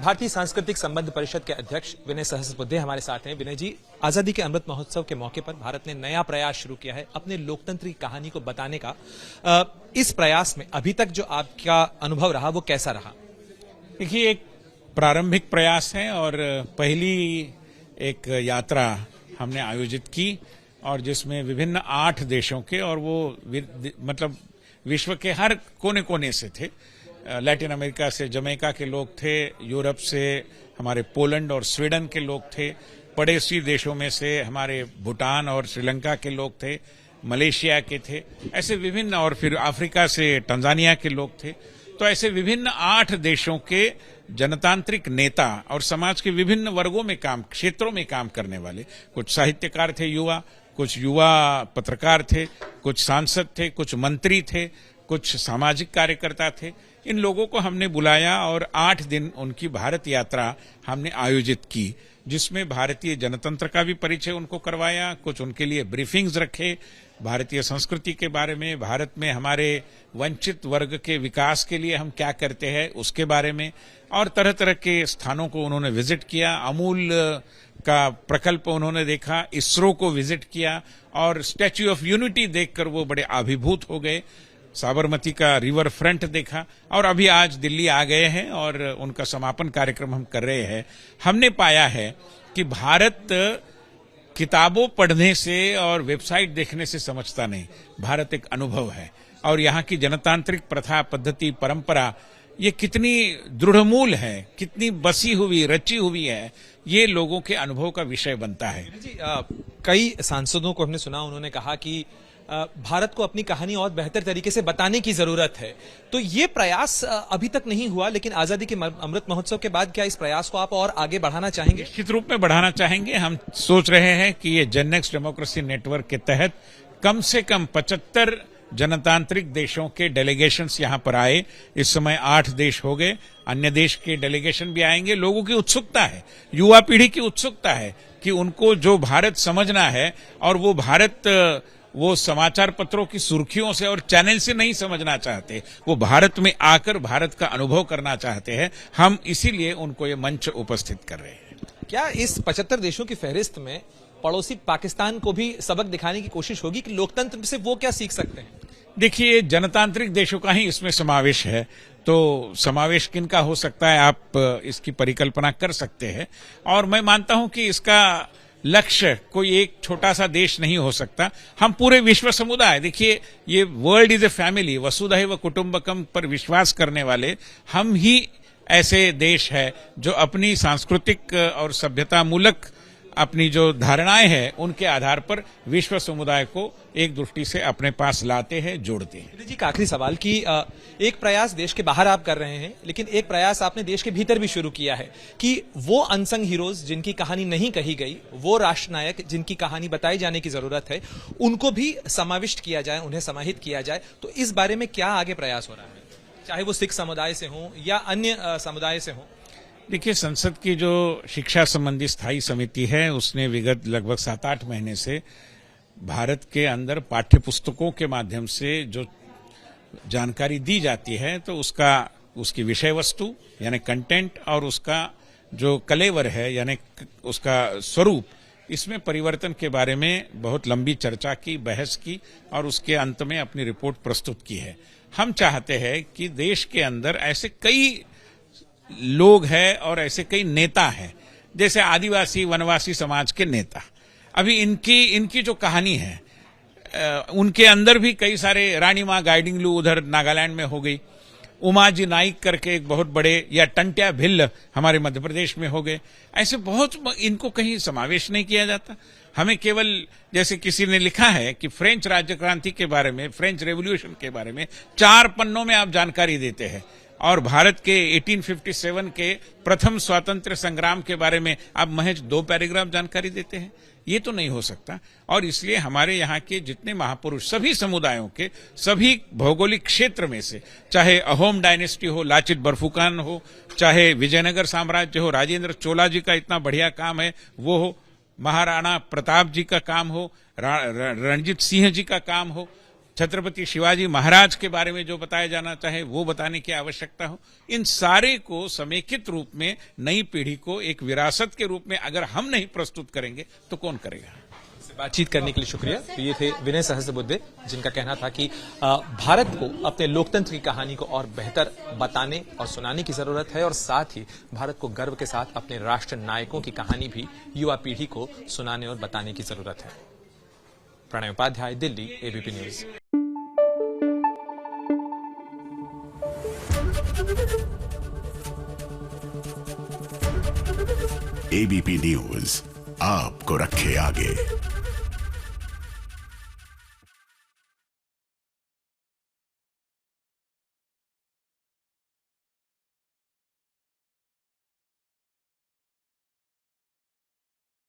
भारतीय सांस्कृतिक संबंध परिषद के अध्यक्ष विनय सहस्त्रबुद्धे हमारे साथ हैं। विनय जी, आजादी के अमृत महोत्सव के मौके पर भारत ने नया प्रयास शुरू किया है अपने लोकतंत्र की कहानी को बताने का। इस प्रयास में अभी तक जो आपका अनुभव रहा वो कैसा रहा? देखिए, एक प्रारंभिक प्रयास है और पहली एक यात्रा हमने आयोजित की और जिसमें विभिन्न 8 देशों के और वो मतलब विश्व के हर कोने कोने से थे। लैटिन अमेरिका से जमैका के लोग थे, यूरोप से हमारे पोलैंड और स्वीडन के लोग थे, पड़ोसी देशों में से हमारे भूटान और श्रीलंका के लोग थे, मलेशिया के थे, ऐसे विभिन्न, और फिर अफ्रीका से टंजानिया के लोग थे। तो ऐसे विभिन्न 8 देशों के जनतांत्रिक नेता और समाज के विभिन्न वर्गों में क्षेत्रों में काम करने वाले, कुछ साहित्यकार थे युवा, कुछ युवा पत्रकार थे, कुछ सांसद थे, कुछ मंत्री थे, कुछ सामाजिक कार्यकर्ता थे। इन लोगों को हमने बुलाया और 8 दिन उनकी भारत यात्रा हमने आयोजित की, जिसमें भारतीय जनतंत्र का भी परिचय उनको करवाया, कुछ उनके लिए ब्रीफिंग्स रखे, भारतीय संस्कृति के बारे में, भारत में हमारे वंचित वर्ग के विकास के लिए हम क्या करते हैं उसके बारे में, और तरह तरह के स्थानों को उन्होंने विजिट किया। अमूल का प्रकल्प उन्होंने देखा, इसरो को विजिट किया और स्टैच्यू ऑफ यूनिटी देखकर वो बड़े अभिभूत हो गए। साबरमती का रिवर फ्रंट देखा और अभी आज दिल्ली आ गए हैं और उनका समापन कार्यक्रम हम कर रहे हैं। हमने पाया है कि भारत किताबों पढ़ने से और वेबसाइट देखने से समझता नहीं, भारत एक अनुभव है और यहाँ की जनतांत्रिक प्रथा, पद्धति, परंपरा ये कितनी दृढ़मूल है, कितनी बसी हुई, रची हुई है, ये लोगों के अनुभव का विषय बनता है। जी, कई सांसदों को हमने सुना, उन्होंने कहा कि भारत को अपनी कहानी और बेहतर तरीके से बताने की जरूरत है। तो ये प्रयास अभी तक नहीं हुआ, लेकिन आजादी के अमृत महोत्सव के बाद क्या इस प्रयास को आप और आगे बढ़ाना चाहेंगे? निश्चित रूप में बढ़ाना चाहेंगे। हम सोच रहे हैं कि ये जेन नेक्स्ट डेमोक्रेसी नेटवर्क के तहत कम से कम 75 जनतांत्रिक देशों के डेलीगेशंस यहां पर आए। इस समय 8 देश हो गए, अन्य देश के डेलीगेशन भी आएंगे। लोगों की उत्सुकता है, युवा पीढ़ी की उत्सुकता है कि उनको जो भारत समझना है और वो भारत वो समाचार पत्रों की सुर्खियों से और चैनल से नहीं समझना चाहते, वो भारत में आकर भारत का अनुभव करना चाहते हैं। हम इसीलिए उनको ये मंच उपस्थित कर रहे हैं। क्या इस 75 देशों की फहरिस्त में पड़ोसी पाकिस्तान को भी सबक दिखाने की कोशिश होगी कि लोकतंत्र से वो क्या सीख सकते हैं? देखिए, जनतांत्रिक देशों का ही इसमें समावेश है, तो समावेश किनका हो सकता है आप इसकी परिकल्पना कर सकते हैं। और मैं मानता हूं कि इसका लक्ष्य कोई एक छोटा सा देश नहीं हो सकता, हम पूरे विश्व समुदाय, देखिए ये वर्ल्ड इज ए फैमिली, वसुधैव कुटुंबकम पर विश्वास करने वाले हम ही ऐसे देश है जो अपनी सांस्कृतिक और सभ्यता मूलक अपनी जो धारणाएं हैं उनके आधार पर विश्व समुदाय को एक दृष्टि से अपने पास लाते हैं, जोड़ते हैं। जी, का आखिरी सवाल कि एक प्रयास देश के बाहर आप कर रहे हैं, लेकिन एक प्रयास आपने देश के भीतर भी शुरू किया है कि वो अनसंग हीरोज जिनकी कहानी नहीं कही गई, वो राष्ट्र नायक जिनकी कहानी बताई जाने की जरूरत है, उनको भी समाविष्ट किया जाए, उन्हें समाहित किया जाए। तो इस बारे में क्या आगे प्रयास हो रहा है, चाहे वो सिख समुदाय से हो या अन्य समुदाय से हो? देखिए, संसद की जो शिक्षा संबंधी स्थायी समिति है उसने विगत लगभग 7-8 महीने से भारत के अंदर पाठ्य पुस्तकों के माध्यम से जो जानकारी दी जाती है तो उसकी विषय वस्तु यानी कंटेंट और उसका जो कलेवर है यानी उसका स्वरूप, इसमें परिवर्तन के बारे में बहुत लंबी चर्चा की, बहस की और उसके अंत में अपनी रिपोर्ट प्रस्तुत की है। हम चाहते हैं कि देश के अंदर ऐसे कई लोग हैं और ऐसे कई नेता हैं, जैसे आदिवासी वनवासी समाज के नेता, अभी इनकी जो कहानी है उनके अंदर भी कई सारे, रानी मां गाइडिंगलू उधर नागालैंड में हो गई, उमाजी नाइक करके एक बहुत बड़े, या टंट्या भिल्ल हमारे मध्य प्रदेश में हो गए, ऐसे बहुत, इनको कहीं समावेश नहीं किया जाता। हमें केवल, जैसे किसी ने लिखा है कि फ्रेंच राज्य क्रांति के बारे में, फ्रेंच रेवोल्यूशन के बारे में 4 पन्नों में आप जानकारी देते हैं और भारत के 1857 के प्रथम स्वातंत्र संग्राम के बारे में आप महज 2 पैराग्राफ जानकारी देते हैं। ये तो नहीं हो सकता और इसलिए हमारे यहाँ के जितने महापुरुष, सभी समुदायों के, सभी भौगोलिक क्षेत्र में से, चाहे अहोम डायनेस्टी हो, लाचित बरफुकान हो, चाहे विजयनगर साम्राज्य हो, राजेंद्र चोला जी का इतना बढ़िया काम है वो हो, महाराणा प्रताप जी का काम हो, रणजीत सिंह जी का काम हो, छत्रपति शिवाजी महाराज के बारे में जो बताया जाना चाहे वो बताने की आवश्यकता हो, इन सारे को समेकित रूप में नई पीढ़ी को एक विरासत के रूप में अगर हम नहीं प्रस्तुत करेंगे तो कौन करेगा। बातचीत करने के लिए शुक्रिया। तो ये थे विनय सहस्त्रबुद्धे, जिनका कहना था कि भारत को अपने लोकतंत्र की कहानी को और बेहतर बताने और सुनाने की जरूरत है, और साथ ही भारत को गर्व के साथ अपने राष्ट्र नायकों की कहानी भी युवा पीढ़ी को सुनाने और बताने की जरूरत है। प्रणय उपाध्याय, दिल्ली, एबीपी न्यूज। एबीपी न्यूज आपको रखे आगे।